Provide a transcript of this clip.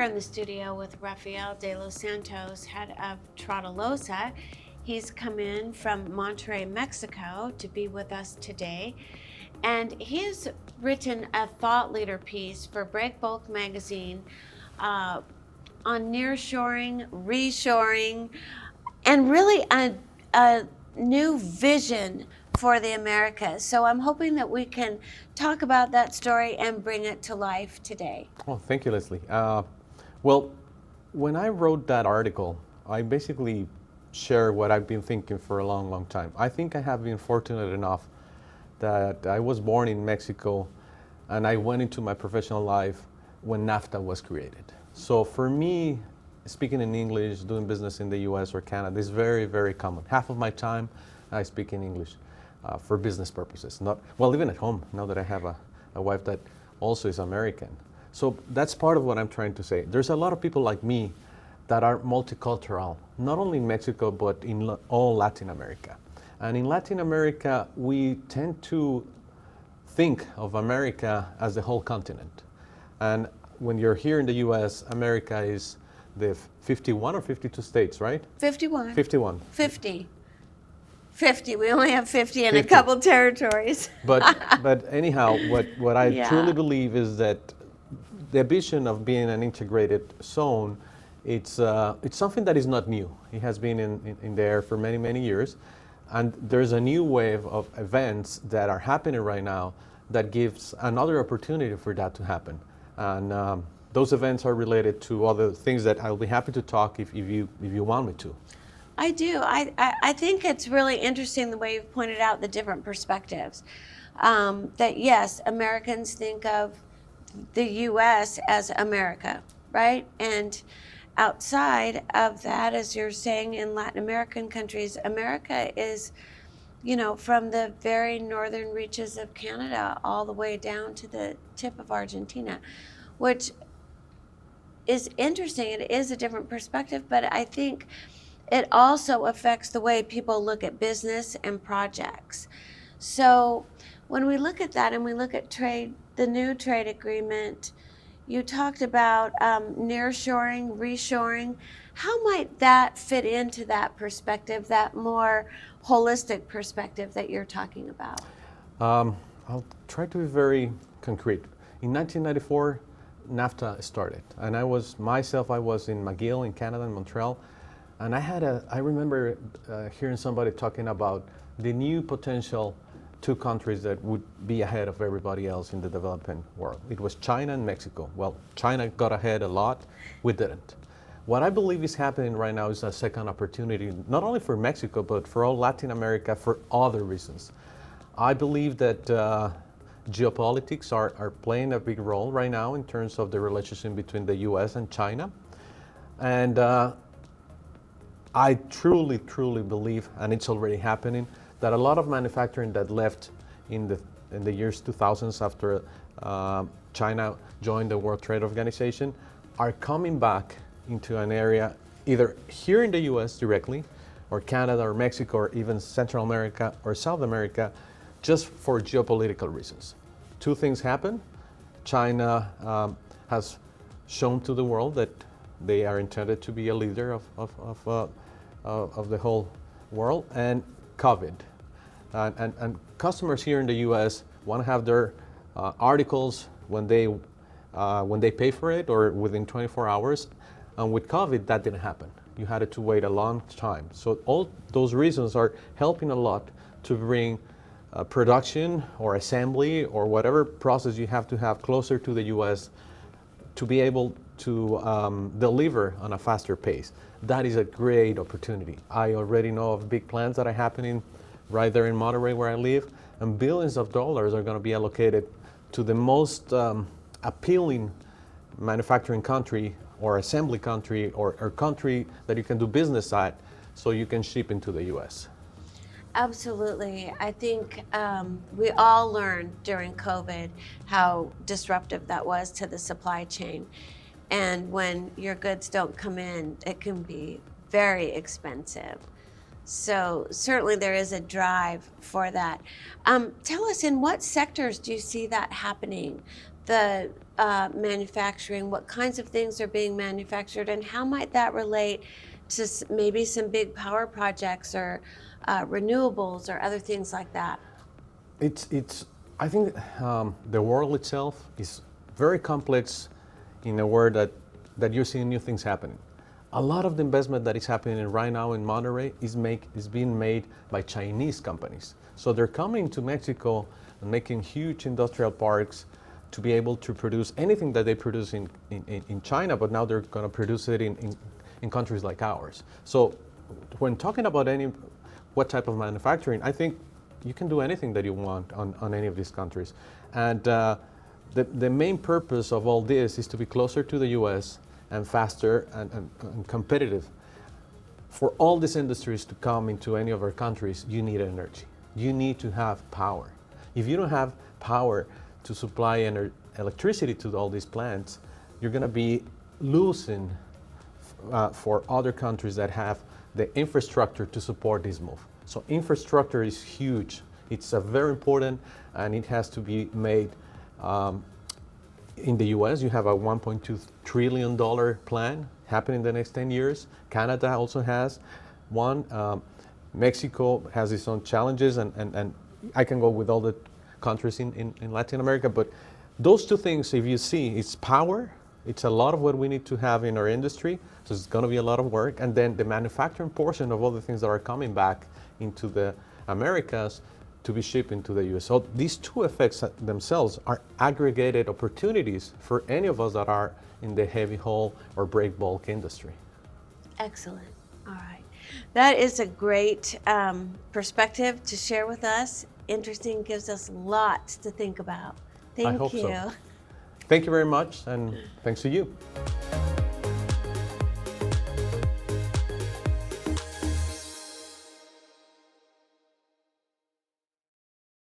in the studio with Rafael de los Santos, head of Tradelossa. He's come in from Monterrey, Mexico to be with us today. And he has written a thought leader piece for Breakbulk Magazine on nearshoring, reshoring, and really a new vision for the Americas. So I'm hoping that we can talk about that story and bring it to life today. Well, thank you, Leslie. Well, when I wrote that article, I basically share what I've been thinking for a long, long time. I think I have been fortunate enough that I was born in Mexico and I went into my professional life when NAFTA was created. So for me, speaking in English, doing business in the US or Canada is very, very common. Half of my time I speak in English for business purposes. Even at home, now that I have a wife that also is American. So that's part of what I'm trying to say. There's a lot of people like me that are multicultural, not only in Mexico, but in all Latin America. And in Latin America, we tend to think of America as the whole continent. And when you're here in the US, America is the 51 or 52 states, right? 51. 51. 50. 50. We only have 50 in 50. a couple territories. But anyhow, what I Yeah. truly believe is that the vision of being an integrated zone, it's something that is not new. It has been in there for many, many years. And there's a new wave of events that are happening right now that gives another opportunity for that to happen. And those events are related to other things that I'll be happy to talk if you want me to. I do. I think it's really interesting the way you've pointed out the different perspectives. That yes, Americans think of the U.S. as America, right? And outside of that, as you're saying, in Latin American countries, America is, from the very northern reaches of Canada all the way down to the tip of Argentina, which is interesting. It is a different perspective, but I think it also affects the way people look at business and projects. So when we look at that and we look at trade, the new trade agreement, you talked about nearshoring, reshoring. How might that fit into that perspective, that more holistic perspective that you're talking about? I'll try to be very concrete. In 1994, NAFTA started, and I was in McGill in Canada, in Montreal, and I remember hearing somebody talking about the new potential two countries that would be ahead of everybody else in the developing world. It was China and Mexico. Well, China got ahead a lot, we didn't. What I believe is happening right now is a second opportunity, not only for Mexico, but for all Latin America for other reasons. I believe that geopolitics are playing a big role right now in terms of the relationship between the US and China. And I truly, truly believe, and it's already happening, that a lot of manufacturing that left in the years 2000s after China joined the World Trade Organization are coming back into an area either here in the US directly, or Canada or Mexico, or even Central America or South America, just for geopolitical reasons. Two things happen. China has shown to the world that they are intended to be a leader of the whole world, and COVID. And customers here in the US want to have their articles when they pay for it or within 24 hours. And with COVID, that didn't happen. You had to wait a long time. So all those reasons are helping a lot to bring production or assembly or whatever process you have to have closer to the US to be able to deliver on a faster pace. That is a great opportunity. I already know of big plans that are happening right there in Monterrey where I live, and billions of dollars are going to be allocated to the most appealing manufacturing country or assembly country or country that you can do business at so you can ship into the US. Absolutely. I think we all learned during COVID how disruptive that was to the supply chain. And when your goods don't come in, it can be very expensive. So certainly there is a drive for that. Tell us, in what sectors do you see that happening? the manufacturing, what kinds of things are being manufactured, and how might that relate to maybe some big power projects or renewables or other things like that? I think the world itself is very complex in a word that you're seeing new things happening. A lot of the investment that is happening right now in Monterrey is being made by Chinese companies. So they're coming to Mexico and making huge industrial parks to be able to produce anything that they produce in China, but now they're going to produce it in countries like ours. So when talking about what type of manufacturing, I think you can do anything that you want on any of these countries. And the main purpose of all this is to be closer to the US and faster and competitive. For all these industries to come into any of our countries, you need energy. You need to have power. If you don't have power to supply electricity to all these plants, you're going to be losing for other countries that have the infrastructure to support this move. So infrastructure is huge. It's very important, and it has to be made. In the US, you have a $1.2 trillion plan happening in the next 10 years. Canada also has one. Mexico has its own challenges, and I can go with all the countries in Latin America. But those two things, if you see, it's power. It's a lot of what we need to have in our industry. So it's going to be a lot of work. And then the manufacturing portion of all the things that are coming back into the Americas to be shipped into the US. So these two effects themselves are aggregated opportunities for any of us that are in the heavy haul or break bulk industry. Excellent. All right. That is a great perspective to share with us. Interesting, gives us lots to think about. Thank you. I hope so. Thank you very much, and thanks to you.